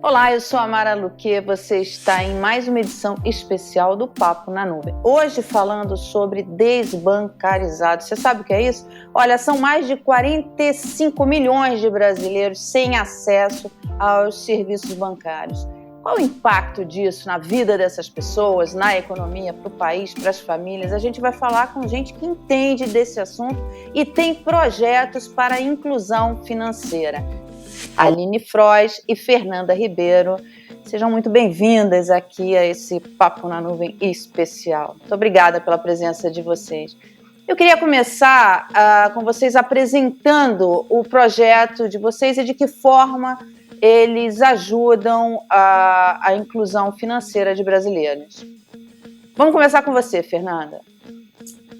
Olá, eu sou a Mara Luque, você está em mais uma edição especial do Papo na Nuvem. Hoje falando sobre desbancarizados. Você sabe o que é isso? Olha, são mais de 45 milhões de brasileiros sem acesso aos serviços bancários. Qual o impacto disso na vida dessas pessoas, na economia, para o país, para as famílias? A gente vai falar com gente que entende desse assunto e tem projetos para a inclusão financeira. Aline Frois e Fernanda Ribeiro. Sejam muito bem-vindas aqui a esse Papo na Nuvem especial. Muito obrigada pela presença de vocês. Eu queria começar com vocês apresentando o projeto de vocês e de que forma eles ajudam a inclusão financeira de brasileiros. Vamos começar com você, Fernanda.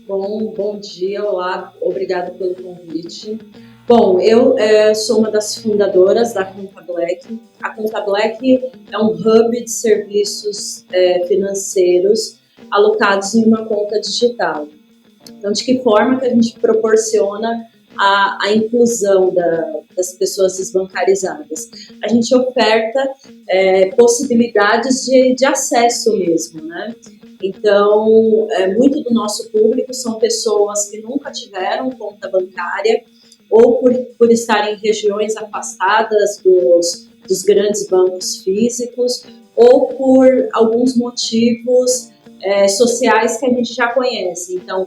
Bom dia, olá, obrigada pelo convite. Bom, eu sou uma das fundadoras da Conta Black. A Conta Black é um hub de serviços financeiros alocados em uma conta digital. Então, de que forma que a gente proporciona a inclusão das pessoas desbancarizadas? A gente oferta possibilidades de acesso mesmo, né? Então, muito do nosso público são pessoas que nunca tiveram conta bancária ou por estarem em regiões afastadas dos grandes bancos físicos ou por alguns motivos sociais que a gente já conhece. Então,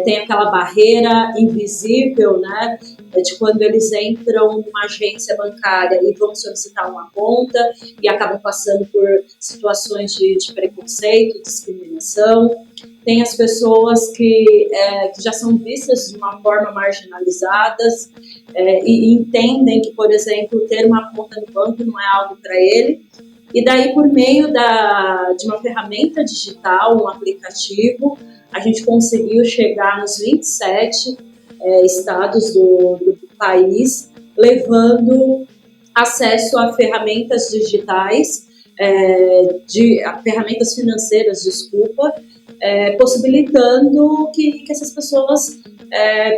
tem aquela barreira invisível, né, de quando eles entram numa agência bancária e vão solicitar uma conta e acabam passando por situações de preconceito, discriminação. Tem as pessoas que já são vistas de uma forma marginalizadas e entendem que, por exemplo, ter uma conta no banco não é algo para ele. E daí, por meio de uma ferramenta digital, um aplicativo, a gente conseguiu chegar nos 27 estados do país, levando acesso a ferramentas digitais, a ferramentas financeiras, possibilitando que essas pessoas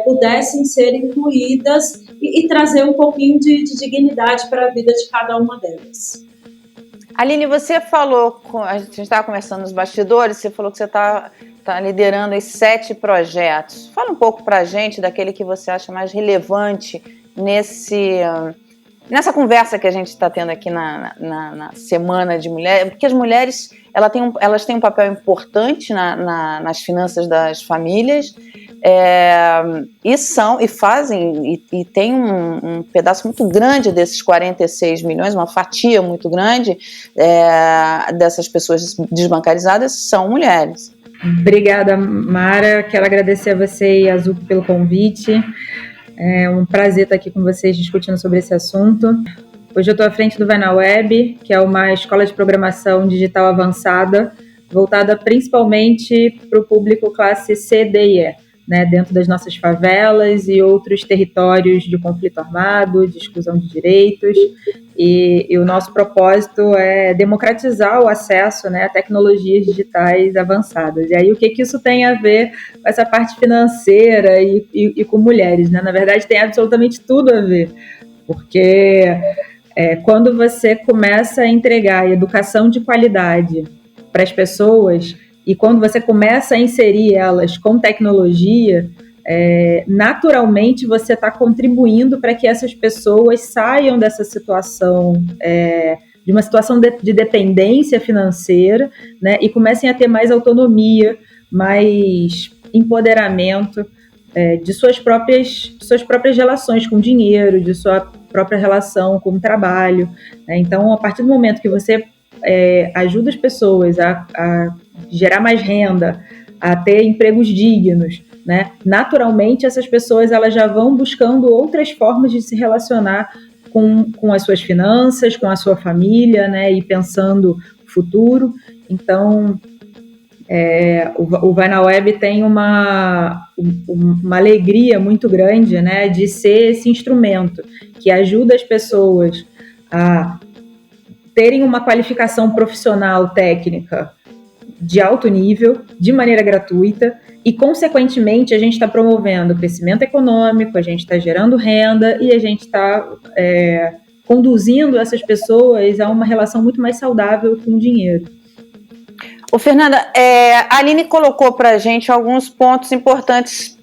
pudessem ser incluídas e trazer um pouquinho de dignidade para a vida de cada uma delas. Aline, você falou, a gente estava conversando nos bastidores, você falou que você está liderando esses 7 projetos. Fala um pouco para a gente daquele que você acha mais relevante nessa conversa que a gente está tendo aqui na Semana de Mulheres, porque as mulheres elas têm um papel importante nas finanças das famílias, e tem um pedaço muito grande desses 46 milhões, uma fatia muito grande dessas pessoas desbancarizadas são mulheres. Obrigada, Mara. Quero agradecer a você e a Zuc pelo convite. É um prazer estar aqui com vocês discutindo sobre esse assunto. Hoje eu estou à frente do Vai na Web, que é uma escola de programação digital avançada, voltada principalmente para o público classe C, D e E, né, dentro das nossas favelas e outros territórios de conflito armado, de exclusão de direitos. E o nosso propósito é democratizar o acesso, né, a tecnologias digitais avançadas. E aí, o que isso tem a ver com essa parte financeira e com mulheres, né? Na verdade, tem absolutamente tudo a ver, porque quando você começa a entregar educação de qualidade para as pessoas e quando você começa a inserir elas com tecnologia, naturalmente você está contribuindo para que essas pessoas saiam dessa situação, de uma situação de dependência financeira, né, e comecem a ter mais autonomia, mais empoderamento de suas próprias relações com o dinheiro, de sua própria relação com o trabalho, né? Então, a partir do momento que você ajuda as pessoas a gerar mais renda, a ter empregos dignos, né? Naturalmente, essas pessoas elas já vão buscando outras formas de se relacionar com as suas finanças, com a sua família, né? E pensando o futuro. Então, o Vai na Web tem uma alegria muito grande, né? De ser esse instrumento que ajuda as pessoas a terem uma qualificação profissional técnica de alto nível, de maneira gratuita, e, consequentemente, a gente está promovendo crescimento econômico, a gente está gerando renda e a gente está conduzindo essas pessoas a uma relação muito mais saudável com o dinheiro. Ô, Fernanda, a Aline colocou para a gente alguns pontos importantes,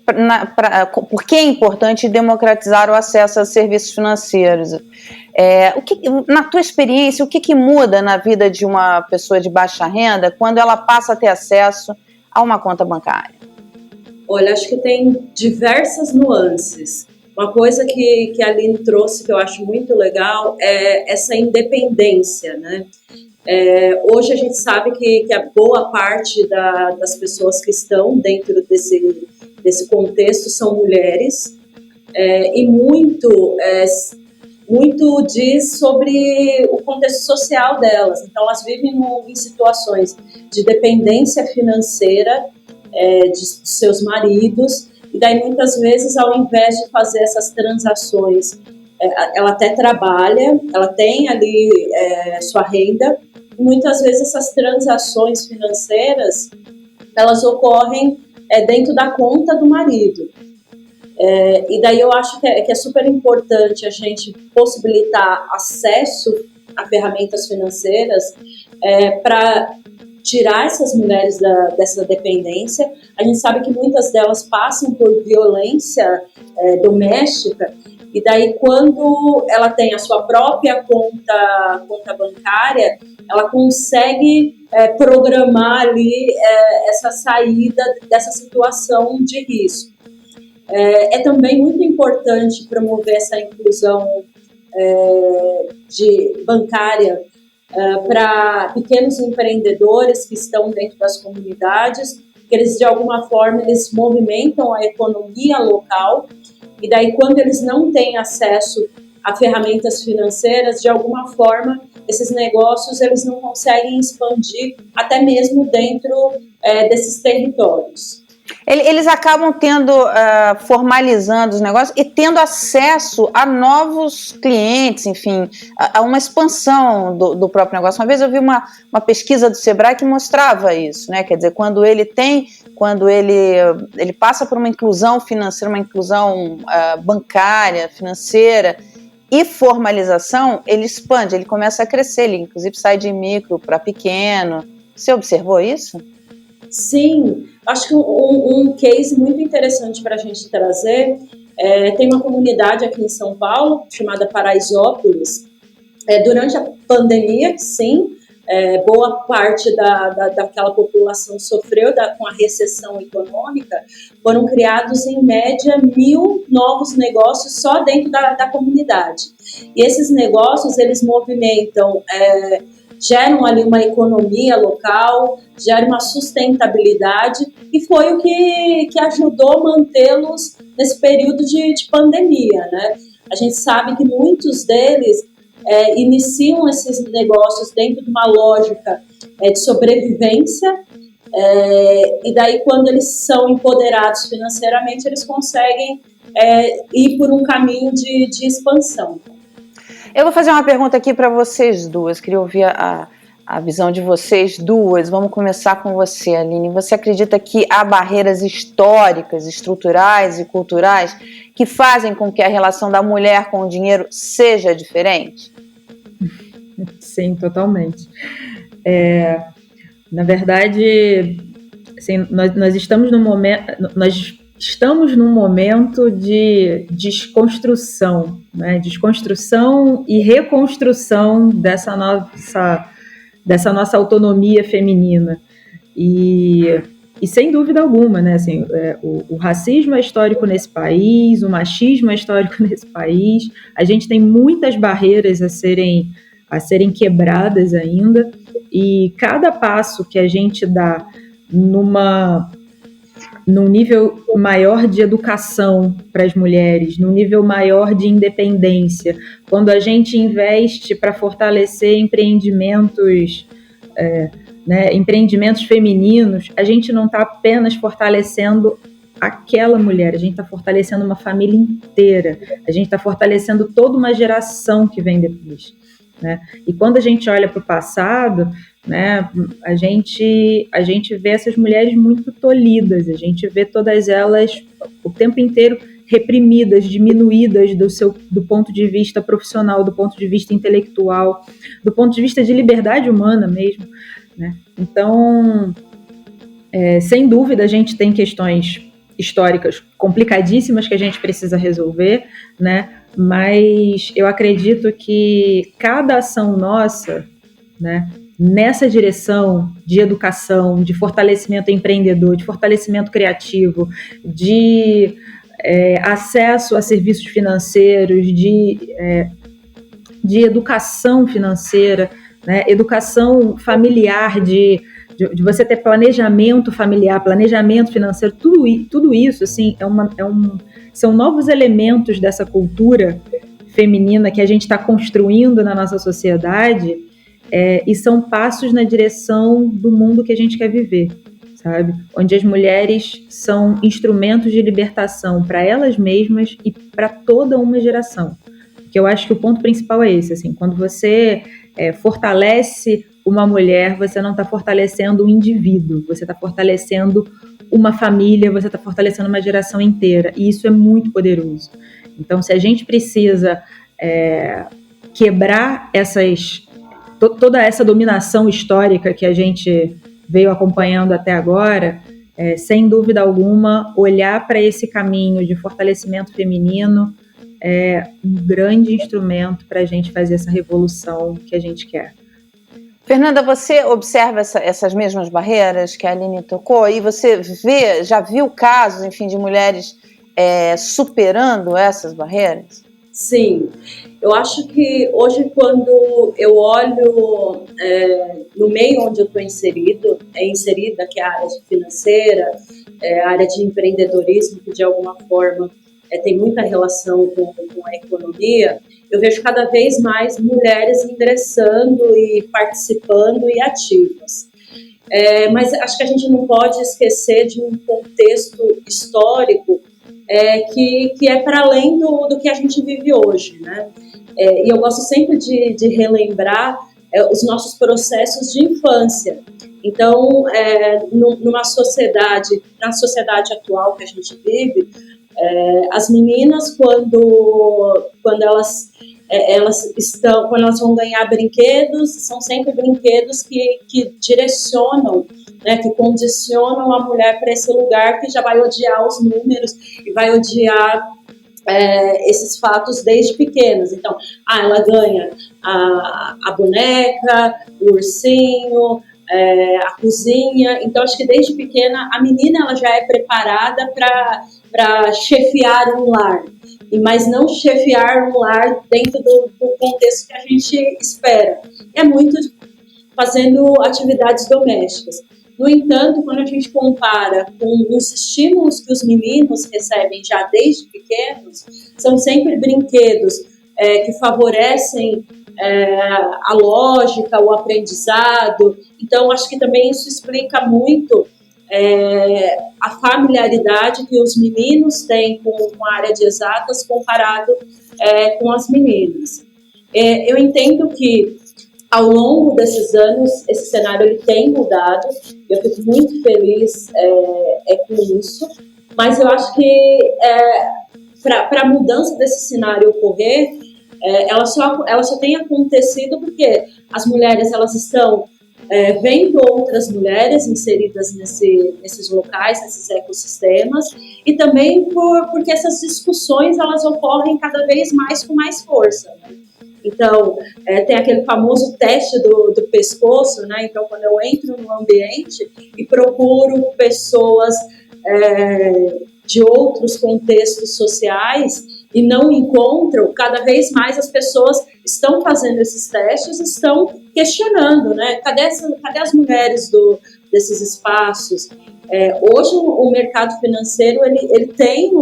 por que é importante democratizar o acesso a serviços financeiros. Na tua experiência, o que muda na vida de uma pessoa de baixa renda quando ela passa a ter acesso a uma conta bancária? Olha, acho que tem diversas nuances. Uma coisa que a Aline trouxe que eu acho muito legal é essa independência, né? Hoje a gente sabe que a boa parte das pessoas que estão dentro desse contexto são mulheres, e muito diz sobre o contexto social delas. Então, elas vivem em situações de dependência financeira de seus maridos, e daí muitas vezes, ao invés de fazer essas transações, ela até trabalha, ela tem ali sua renda, e muitas vezes essas transações financeiras, elas ocorrem dentro da conta do marido. E daí eu acho que é super importante a gente possibilitar acesso a ferramentas financeiras para tirar essas mulheres dessa dependência. A gente sabe que muitas delas passam por violência doméstica, e daí quando ela tem a sua própria conta bancária, ela consegue programar ali essa saída dessa situação de risco. É também muito importante promover essa inclusão bancária para pequenos empreendedores que estão dentro das comunidades, que eles, de alguma forma, eles movimentam a economia local, e daí, quando eles não têm acesso a ferramentas financeiras, de alguma forma, esses negócios eles não conseguem expandir até mesmo dentro desses territórios. Eles acabam formalizando os negócios e tendo acesso a novos clientes, enfim, a uma expansão do próprio negócio. Uma vez eu vi uma pesquisa do Sebrae que mostrava isso, né? Quer dizer, quando ele passa por uma inclusão financeira, uma inclusão bancária, financeira e formalização, ele expande, ele começa a crescer, ele inclusive sai de micro para pequeno. Você observou isso? Sim, acho que um case muito interessante para a gente trazer, tem uma comunidade aqui em São Paulo, chamada Paraisópolis. Durante a pandemia, sim, boa parte daquela população sofreu com a recessão econômica. Foram criados, em média, 1.000 novos negócios só dentro da comunidade. E esses negócios, eles movimentam... geram ali uma economia local, geram uma sustentabilidade, e foi o que ajudou a mantê-los nesse período de pandemia, né? A gente sabe que muitos deles iniciam esses negócios dentro de uma lógica de sobrevivência, e daí quando eles são empoderados financeiramente, eles conseguem ir por um caminho de expansão. Eu vou fazer uma pergunta aqui para vocês duas, queria ouvir a visão de vocês duas. Vamos começar com você, Aline. Você acredita que há barreiras históricas, estruturais e culturais que fazem com que a relação da mulher com o dinheiro seja diferente? Sim, totalmente. Na verdade, assim, nós estamos num momento de desconstrução, né? Desconstrução e reconstrução dessa nossa autonomia feminina. E sem dúvida alguma, né? Assim, o racismo é histórico nesse país, o machismo é histórico nesse país, a gente tem muitas barreiras a serem quebradas ainda, e cada passo que a gente dá num nível maior de educação para as mulheres, num nível maior de independência, quando a gente investe para fortalecer empreendimentos femininos, a gente não está apenas fortalecendo aquela mulher, a gente está fortalecendo uma família inteira, a gente está fortalecendo toda uma geração que vem depois, né? E quando a gente olha para o passado, né, a gente vê essas mulheres muito tolhidas, a gente vê todas elas o tempo inteiro reprimidas, diminuídas do ponto de vista profissional, do ponto de vista intelectual, do ponto de vista de liberdade humana mesmo, né? Então, sem dúvida, a gente tem questões históricas complicadíssimas que a gente precisa resolver, né? Mas eu acredito que cada ação nossa, né, nessa direção de educação, de fortalecimento empreendedor, de fortalecimento criativo, de acesso a serviços financeiros, de educação financeira, né, educação familiar, de você ter planejamento familiar, planejamento financeiro, tudo isso assim, são novos elementos dessa cultura feminina que a gente está construindo na nossa sociedade, e são passos na direção do mundo que a gente quer viver, sabe? Onde as mulheres são instrumentos de libertação para elas mesmas e para toda uma geração. Que eu acho que o ponto principal é esse, assim, quando você fortalece uma mulher, você não está fortalecendo um indivíduo, você está fortalecendo uma família, você está fortalecendo uma geração inteira, e isso é muito poderoso. Então, se a gente precisa quebrar toda essa dominação histórica que a gente veio acompanhando até agora, sem dúvida alguma, olhar para esse caminho de fortalecimento feminino é um grande instrumento para a gente fazer essa revolução que a gente quer. Fernanda, você observa essas mesmas barreiras que a Aline tocou e você já viu casos, enfim, de mulheres superando essas barreiras? Sim, eu acho que hoje quando eu olho no meio onde eu estou inserida, que é a área financeira, a área de empreendedorismo, que de alguma forma tem muita relação com a economia, eu vejo cada vez mais mulheres ingressando e participando e ativas. Mas acho que a gente não pode esquecer de um contexto histórico que é para além do que a gente vive hoje, né? E eu gosto sempre de relembrar os nossos processos de infância. Então, na sociedade atual que a gente vive, as meninas, quando elas vão ganhar brinquedos, são sempre brinquedos que direcionam, né, que condicionam a mulher para esse lugar que já vai odiar os números e vai odiar esses fatos desde pequenas. Então, ela ganha a boneca, o ursinho, a cozinha. Então, acho que desde pequena a menina ela já é preparada para chefiar um lar, mas não chefiar um lar dentro do contexto que a gente espera. É muito fazendo atividades domésticas. No entanto, quando a gente compara com os estímulos que os meninos recebem já desde pequenos, são sempre brinquedos que favorecem a lógica, o aprendizado. Então, acho que também isso explica muito a familiaridade que os meninos têm com a área de exatas comparado com as meninas. Eu entendo que ao longo desses anos esse cenário ele tem mudado, eu fico muito feliz com isso, mas eu acho que para a mudança desse cenário ocorrer, ela só tem acontecido porque as mulheres elas estão vendo outras mulheres inseridas nesses locais, nesses ecossistemas, e também porque essas discussões elas ocorrem cada vez mais com mais força, né? Então, tem aquele famoso teste do pescoço, né? Então, quando eu entro no ambiente e procuro pessoas de outros contextos sociais e não encontro, cada vez mais as pessoas estão fazendo esses testes, estão questionando, né? Cadê as mulheres desses espaços? Hoje, o mercado financeiro ele tem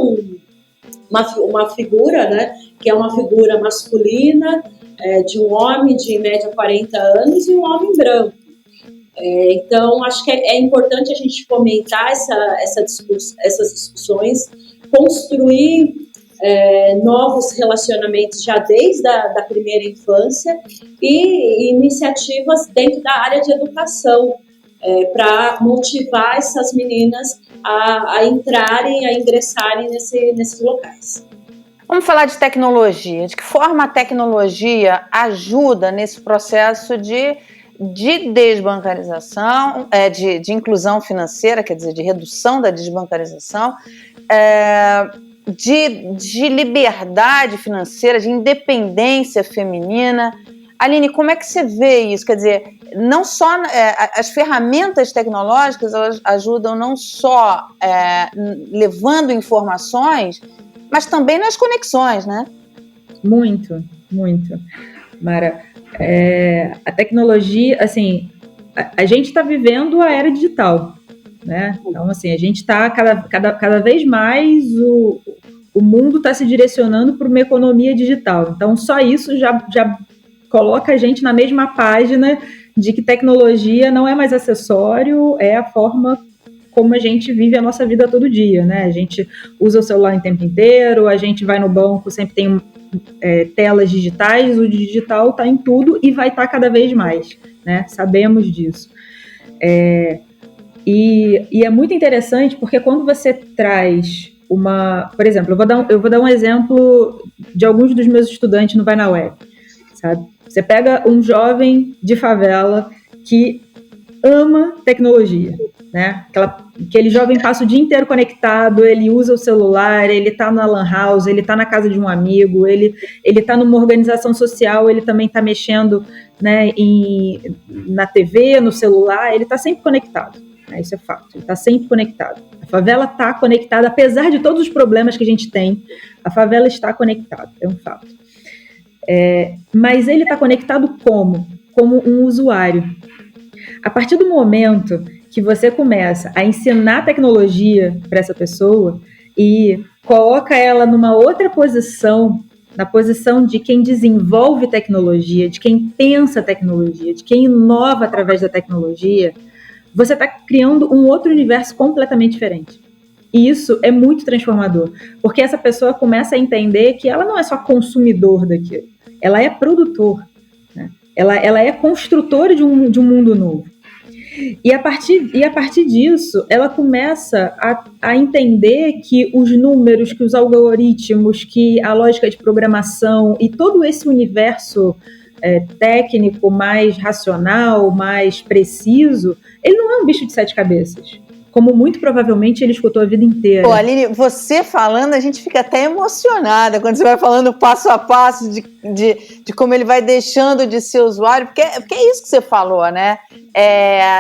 uma figura, né? Que é uma figura masculina, de um homem de em média 40 anos e um homem branco. Então, acho que é importante a gente fomentar essas discussões, construir novos relacionamentos já desde a primeira infância e iniciativas dentro da área de educação, para motivar essas meninas a entrarem, a ingressarem nesses locais. Vamos falar de tecnologia. De que forma a tecnologia ajuda nesse processo de desbancarização, de inclusão financeira, quer dizer, de redução da desbancarização, de liberdade financeira, de independência feminina? Aline, como é que você vê isso? Quer dizer, não só as ferramentas tecnológicas, elas ajudam não só levando informações, mas também nas conexões, né? Muito, muito. Mara, a tecnologia, assim, a gente está vivendo a era digital, né? Então, assim, a gente está cada vez mais, o mundo está se direcionando para uma economia digital. Então, só isso já coloca a gente na mesma página de que tecnologia não é mais acessório, é a forma como a gente vive a nossa vida todo dia, né? A gente usa o celular o tempo inteiro, a gente vai no banco, sempre tem telas digitais, o digital está em tudo e vai estar cada vez mais, né? Sabemos disso. E é muito interessante porque quando você traz por exemplo, eu vou dar um exemplo de alguns dos meus estudantes no Vai na Web, sabe? Você pega um jovem de favela que ama tecnologia, né? Aquele jovem passa o dia inteiro conectado, ele usa o celular, ele está na lan house, ele está na casa de um amigo, ele está numa organização social, ele também está mexendo, né, na TV, no celular, ele está sempre conectado, né? Isso é fato, ele está sempre conectado. A favela está conectada, apesar de todos os problemas que a gente tem, a favela está conectada, é um fato. Mas ele está conectado como um usuário. A partir do momento que você começa a ensinar tecnologia para essa pessoa e coloca ela numa outra posição, na posição de quem desenvolve tecnologia, de quem pensa tecnologia, de quem inova através da tecnologia, você está criando um outro universo completamente diferente. E isso é muito transformador, porque essa pessoa começa a entender que ela não é só consumidor daquilo, ela é produtor, né? Ela é construtora de um mundo novo. E a partir disso, ela começa a entender que os números, que os algoritmos, que a lógica de programação e todo esse universo técnico mais racional, mais preciso, ele não é um bicho de 7 cabeças, como muito provavelmente ele escutou a vida inteira. Pô, Aline, você falando, a gente fica até emocionada quando você vai falando passo a passo de como ele vai deixando de ser usuário, porque é isso que você falou, né?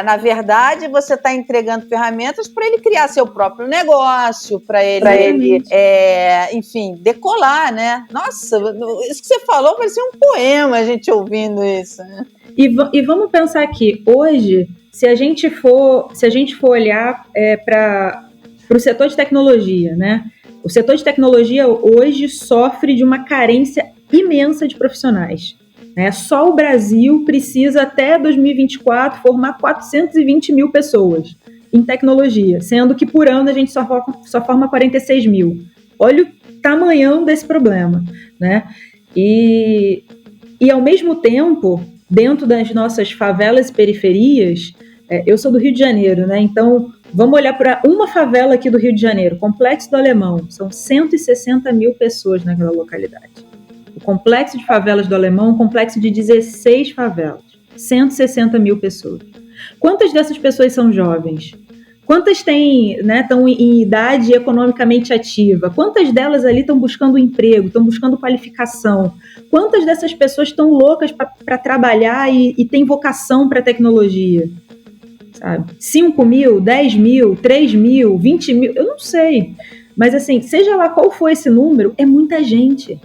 Na verdade, você está entregando ferramentas para ele criar seu próprio negócio, para ele enfim, decolar, né? Nossa, isso que você falou parecia um poema, a gente ouvindo isso, né? E vamos pensar aqui, hoje, se a gente for olhar para o setor de tecnologia, né? O setor de tecnologia hoje sofre de uma carência imensa de profissionais, né? Só o Brasil precisa, até 2024, formar 420 mil pessoas em tecnologia, sendo que por ano a gente só forma 46 mil. Olha o tamanhão desse problema, né? E ao mesmo tempo, dentro das nossas favelas e periferias, eu sou do Rio de Janeiro, né? Então, vamos olhar para uma favela aqui do Rio de Janeiro, Complexo do Alemão. São 160 mil pessoas naquela localidade. O Complexo de Favelas do Alemão é um complexo de 16 favelas. 160 mil pessoas. Quantas dessas pessoas são jovens? Quantas estão em idade economicamente ativa? Quantas delas ali estão buscando emprego, estão buscando qualificação? Quantas dessas pessoas estão loucas para trabalhar e têm vocação para a tecnologia? Sabe? 5 mil, 10 mil, 3 mil, 20 mil, eu não sei. Mas, assim, seja lá qual for esse número, é muita gente.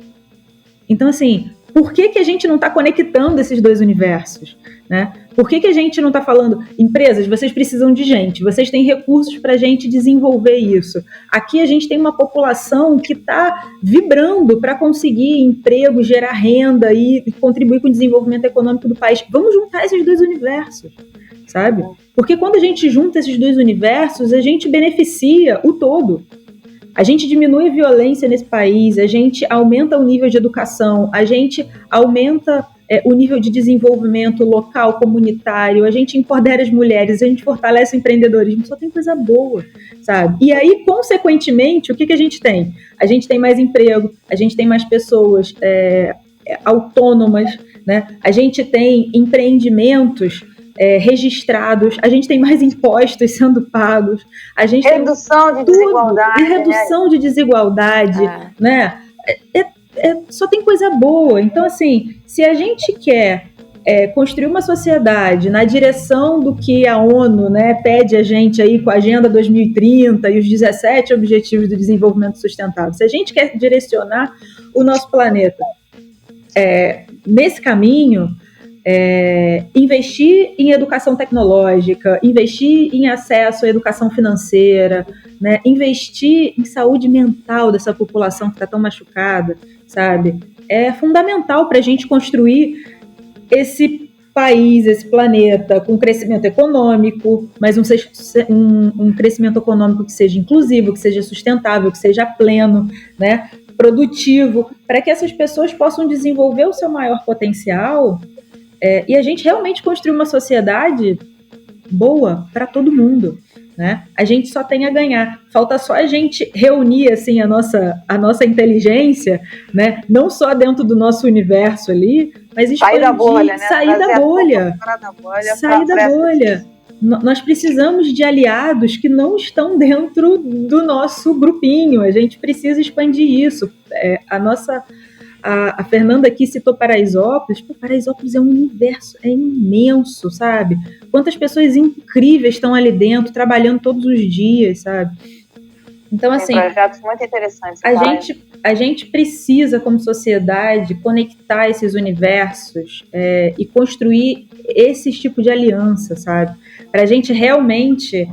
Então, assim, por que a gente não está conectando esses dois universos, né? Por que a gente não está falando, empresas, vocês precisam de gente, vocês têm recursos para a gente desenvolver isso. Aqui a gente tem uma população que está vibrando para conseguir emprego, gerar renda e contribuir com o desenvolvimento econômico do país. Vamos juntar esses dois universos, sabe? Porque quando a gente junta esses dois universos, a gente beneficia o todo. A gente diminui a violência nesse país, a gente aumenta o nível de educação, a gente aumenta o nível de desenvolvimento local, comunitário, a gente empodera as mulheres, a gente fortalece o empreendedorismo, só tem coisa boa, sabe? E aí, consequentemente, o que a gente tem? A gente tem mais emprego, a gente tem mais pessoas autônomas, né? A gente tem empreendimentos registrados, a gente tem mais impostos sendo pagos, a gente redução tem de desigualdade, e redução de desigualdade, né? Só tem coisa boa. Então, assim, se a gente quer construir uma sociedade na direção do que a ONU, né, pede a gente aí com a Agenda 2030 e os 17 Objetivos do Desenvolvimento Sustentável, se a gente quer direcionar o nosso planeta nesse caminho, investir em educação tecnológica, investir em acesso à educação financeira, né, investir em saúde mental dessa população que está tão machucada, sabe? É fundamental para a gente construir esse país, esse planeta com crescimento econômico, mas um crescimento econômico que seja inclusivo, que seja sustentável, que seja pleno, né, produtivo, para que essas pessoas possam desenvolver o seu maior potencial e a gente realmente construir uma sociedade boa para todo mundo, né? A gente só tem a ganhar. Falta só a gente reunir assim a nossa inteligência, né? Não só dentro do nosso universo ali, mas expandir, sair da bolha, né? Sair da bolha. Nós precisamos de aliados que não estão dentro do nosso grupinho. A gente precisa expandir isso. A Fernanda aqui citou Paraisópolis. Pô, Paraisópolis é um universo, é imenso, sabe? Quantas pessoas incríveis estão ali dentro, trabalhando todos os dias, sabe? Então, assim, projetos muito interessantes. A gente precisa, como sociedade, conectar esses universos e construir esse tipo de aliança, sabe? Para a gente realmente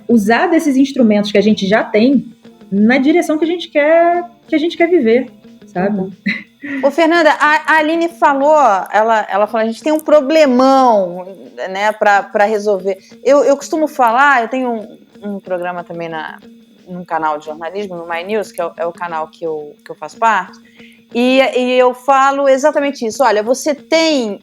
usar desses instrumentos que a gente já tem na direção que a gente quer viver, sabe? Ô, Fernanda, a Aline falou, ela falou, a gente tem um problemão, né, para resolver. Eu costumo falar, eu tenho um programa também num canal de jornalismo, no My News, que é o canal que eu faço parte, e eu falo exatamente isso. Olha, você tem,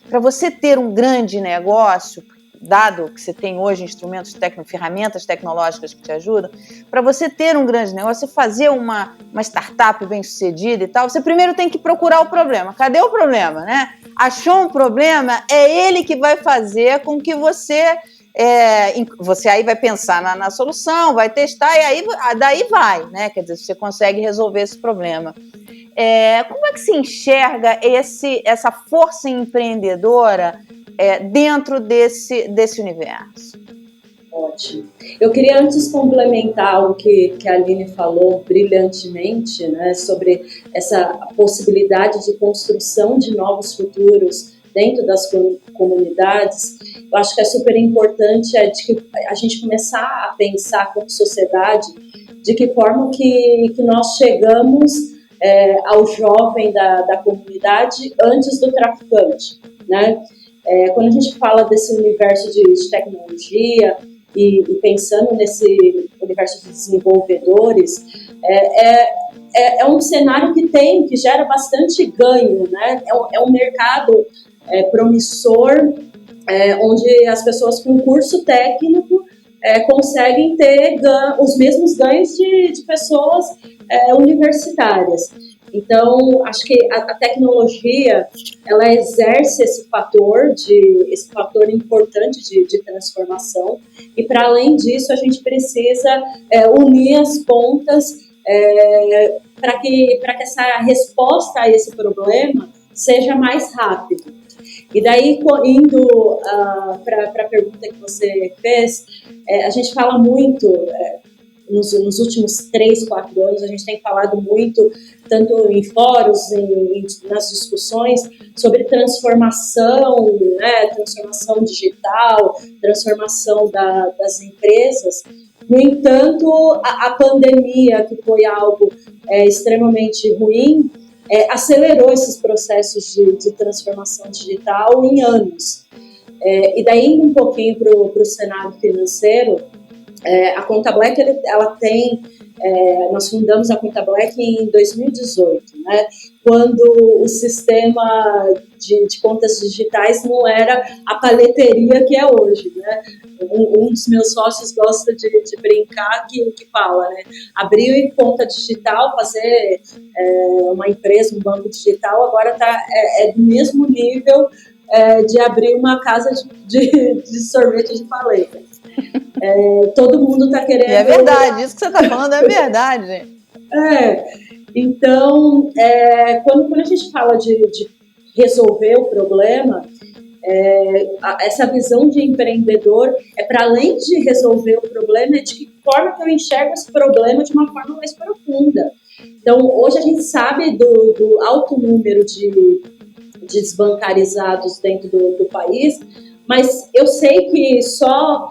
para você ter um grande negócio, dado que você tem hoje instrumentos ferramentas tecnológicas que te ajudam, para você ter um grande negócio, você fazer uma startup bem sucedida e tal, você primeiro tem que procurar o problema. Cadê o problema, né? Achou um problema, é ele que vai fazer com que você aí vai pensar na solução, vai testar e aí daí vai, né? Quer dizer, você consegue resolver esse problema. Como é que se enxerga essa força empreendedora dentro desse universo? Ótimo. Eu queria antes complementar o que a Aline falou brilhantemente, né, sobre essa possibilidade de construção de novos futuros dentro das comunidades. Eu acho que é super importante de que a gente começar a pensar como sociedade de que forma que nós chegamos ao jovem da comunidade antes do traficante, né? Quando a gente fala desse universo de tecnologia e pensando nesse universo de desenvolvedores, é um cenário que gera bastante ganho, né? É um mercado promissor, onde as pessoas com curso técnico conseguem ter os mesmos ganhos de pessoas universitárias. Então, acho que a tecnologia, ela exerce esse fator importante de transformação, e para além disso, a gente precisa unir as pontas para que essa resposta a esse problema seja mais rápida. E daí, indo para a pergunta que você fez, a gente fala muito, nos últimos 3, 4 anos, a gente tem falado muito, tanto em fóruns, nas discussões, sobre transformação, né, transformação digital, transformação das empresas. No entanto, a pandemia, que foi algo extremamente ruim, acelerou esses processos de transformação digital em anos. E daí, indo um pouquinho para o cenário financeiro, a Conta Black ela tem Nós fundamos a Conta Black em 2018, né? Quando o sistema de contas digitais não era a paleteria que é hoje, né? Um dos meus sócios gosta de brincar que fala, né? Abrir conta digital, fazer uma empresa, um banco digital, agora é do mesmo nível de abrir uma casa de sorvete de paleta. Todo mundo está querendo... E é verdade, isso que você está falando é verdade. Então, quando a gente fala de resolver o problema, essa visão de empreendedor é para além de resolver o problema, é de que forma que eu enxergo esse problema de uma forma mais profunda. Então, hoje a gente sabe do alto número de desbancarizados dentro do país, mas eu sei que só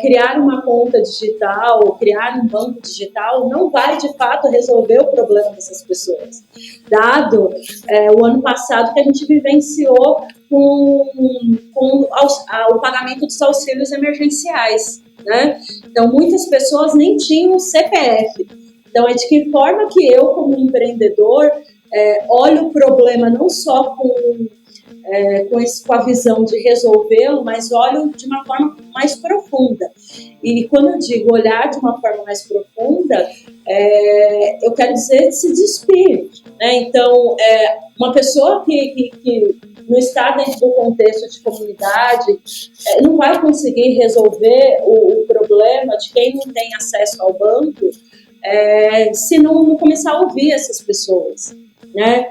criar uma conta digital, criar um banco digital, não vai, de fato, resolver o problema dessas pessoas. Dado o ano passado que a gente vivenciou com o pagamento dos auxílios emergenciais, né? Então, muitas pessoas nem tinham CPF. Então, é de que forma que eu, como empreendedor, olho o problema não só com a visão de resolvê-lo, mas olho de uma forma mais profunda. E quando eu digo olhar de uma forma mais profunda, eu quero dizer se despir, né? Então, uma pessoa que não está dentro do contexto de comunidade não vai conseguir resolver o problema de quem não tem acesso ao banco se não começar a ouvir essas pessoas, né?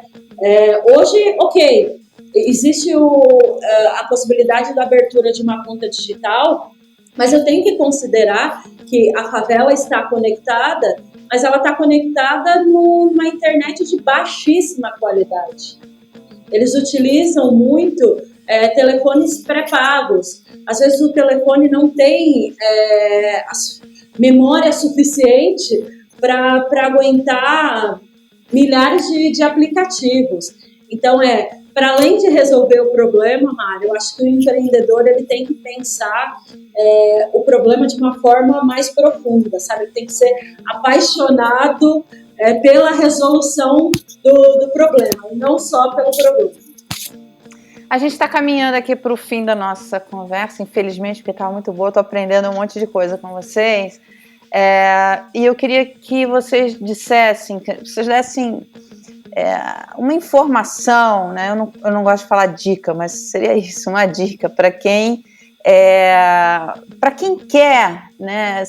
Hoje, ok, existe a possibilidade da abertura de uma conta digital, mas eu tenho que considerar que a favela está conectada, mas ela está conectada numa internet de baixíssima qualidade. Eles utilizam muito telefones pré-pagos. Às vezes o telefone não tem memória suficiente para aguentar milhares de aplicativos. Então, para além de resolver o problema, Mário, eu acho que o empreendedor ele tem que pensar o problema de uma forma mais profunda, sabe? Ele tem que ser apaixonado pela resolução do problema, e não só pelo problema. A gente está caminhando aqui para o fim da nossa conversa, infelizmente, porque estava muito boa, estou aprendendo um monte de coisa com vocês. E eu queria que vocês dessem uma informação, né? Eu não gosto de falar dica, mas seria isso, uma dica para quem quer, né,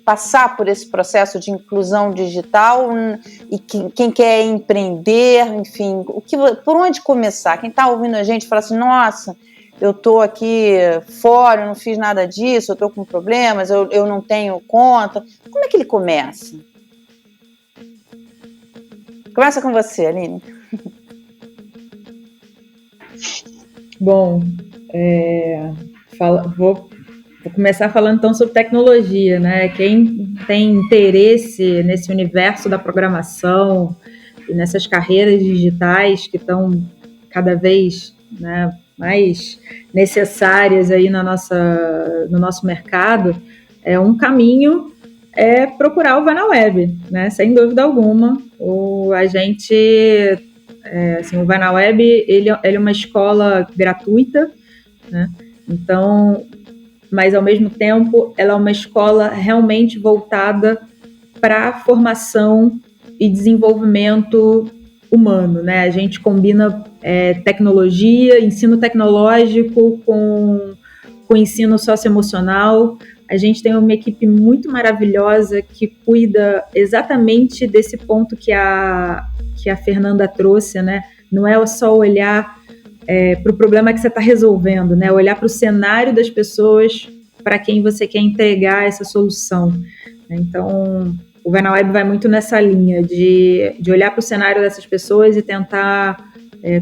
passar por esse processo de inclusão digital e quem quer empreender, enfim, por onde começar? Quem está ouvindo a gente fala assim, nossa, eu estou aqui fora, eu não fiz nada disso, eu estou com problemas, eu não tenho conta. Como é que ele começa? Começa com você, Aline. Bom, vou começar falando então sobre tecnologia, né? Quem tem interesse nesse universo da programação e nessas carreiras digitais que estão cada vez, né, mais necessárias aí no nosso mercado, um caminho procurar o Vai na Web, né? Sem dúvida alguma. O Vai na Web ele é uma escola gratuita, né? Então, mas ao mesmo tempo ela é uma escola realmente voltada para a formação e desenvolvimento humano, né? A gente combina tecnologia, ensino tecnológico com ensino socioemocional. A gente tem uma equipe muito maravilhosa que cuida exatamente desse ponto que a Fernanda trouxe, né? Não é só olhar para o problema que você está resolvendo, né? Olhar para o cenário das pessoas para quem você quer entregar essa solução. Então, o Vai na Web vai muito nessa linha de olhar para o cenário dessas pessoas e tentar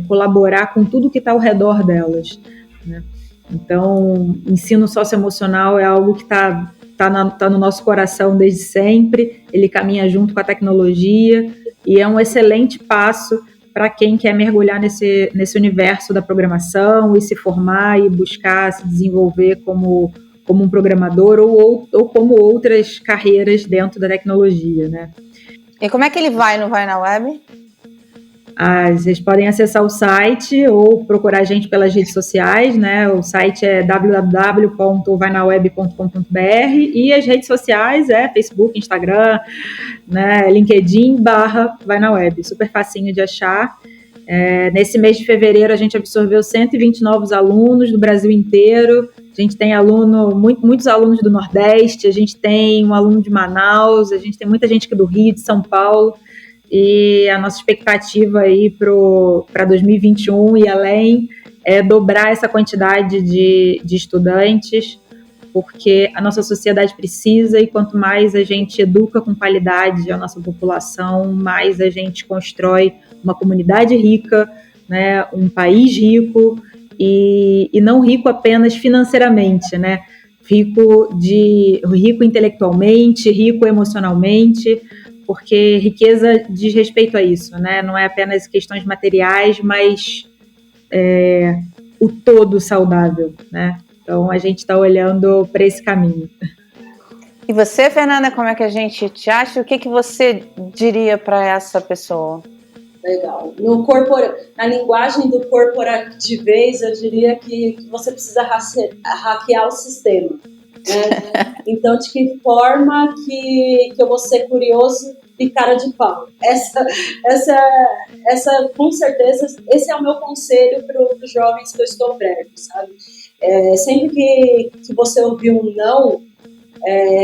colaborar com tudo que está ao redor delas, né? Então, ensino socioemocional é algo que está no nosso coração desde sempre, ele caminha junto com a tecnologia e é um excelente passo para quem quer mergulhar nesse universo da programação e se formar e buscar se desenvolver como como um programador ou como outras carreiras dentro da tecnologia, né? E como é que ele vai no Vai na Web? Vocês podem acessar o site ou procurar a gente pelas redes sociais, né? O site é www.vainaweb.com.br e as redes sociais é Facebook, Instagram, né? LinkedIn/vainaweb. Super facinho de achar. Nesse mês de fevereiro a gente absorveu 120 novos alunos do Brasil inteiro. A gente tem muitos alunos do Nordeste, a gente tem um aluno de Manaus, a gente tem muita gente aqui do Rio, de São Paulo. E a nossa expectativa aí para 2021 e além é dobrar essa quantidade de estudantes, porque a nossa sociedade precisa, e quanto mais a gente educa com qualidade a nossa população, mais a gente constrói uma comunidade rica, né, um país rico, e não rico apenas financeiramente, né, rico intelectualmente, rico emocionalmente, porque riqueza diz respeito a isso, né? Não é apenas questões materiais, mas o todo saudável, né? Então, a gente está olhando para esse caminho. E você, Fernanda, como é que a gente te acha? O que você diria para essa pessoa? Legal. Na linguagem do corporativez, eu diria que você precisa hackear o sistema. Né? Então, de que forma que eu vou ser curioso e cara de pau? Essa, com certeza, esse é o meu conselho para os jovens que eu estou perto, sabe? Sempre que você ouvir um não,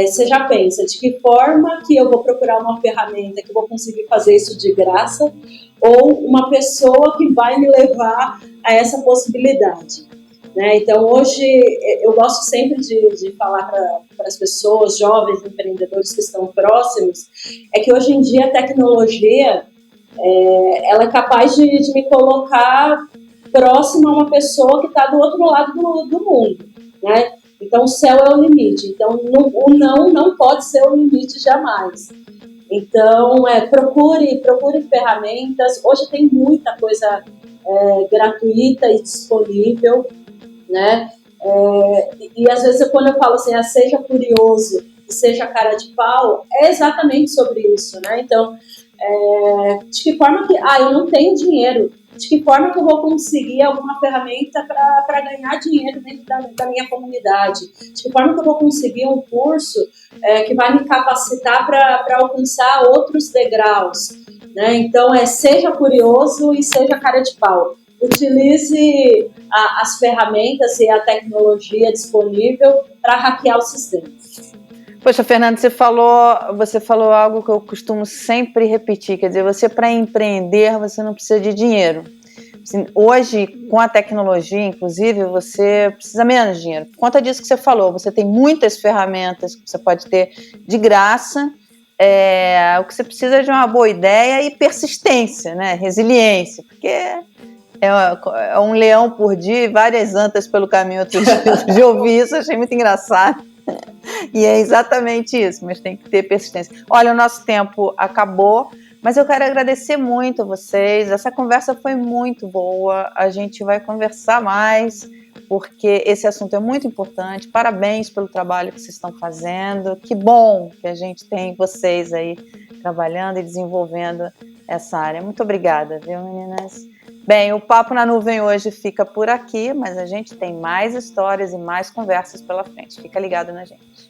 você já pensa de que forma que eu vou procurar uma ferramenta que eu vou conseguir fazer isso de graça, ou uma pessoa que vai me levar a essa possibilidade. Né? Então, hoje, eu gosto sempre de falar para as pessoas, jovens empreendedores que estão próximos, é que hoje em dia a tecnologia ela é capaz de me colocar próximo a uma pessoa que está do outro lado do mundo. Né? Então, o céu é o limite. Então, o não pode ser o limite jamais. Então, procure ferramentas. Hoje tem muita coisa gratuita e disponível. Né? E às vezes quando eu falo assim, seja curioso e seja cara de pau, é exatamente sobre isso, né? Então, de que forma que eu não tenho dinheiro, de que forma que eu vou conseguir alguma ferramenta para ganhar dinheiro dentro da minha comunidade, de que forma que eu vou conseguir um curso que vai me capacitar para alcançar outros degraus, né? Então, seja curioso e seja cara de pau. Utilize as ferramentas e a tecnologia disponível para hackear o sistema. Poxa, Fernanda, você falou algo que eu costumo sempre repetir, quer dizer, você para empreender, você não precisa de dinheiro. Hoje, com a tecnologia, inclusive, você precisa menos de dinheiro. Por conta disso que você falou, você tem muitas ferramentas que você pode ter de graça. O que você precisa é de uma boa ideia e persistência, né? Resiliência, porque é um leão por dia e várias antas pelo caminho. Outro dia eu ouvi isso, achei muito engraçado. E é exatamente isso, mas tem que ter persistência. Olha, o nosso tempo acabou, mas eu quero agradecer muito a vocês. Essa conversa foi muito boa. A gente vai conversar mais, porque esse assunto é muito importante. Parabéns pelo trabalho que vocês estão fazendo. Que bom que a gente tem vocês aí trabalhando e desenvolvendo essa área. Muito obrigada, viu, meninas? Bem, o Papo na Nuvem hoje fica por aqui, mas a gente tem mais histórias e mais conversas pela frente. Fica ligado na gente.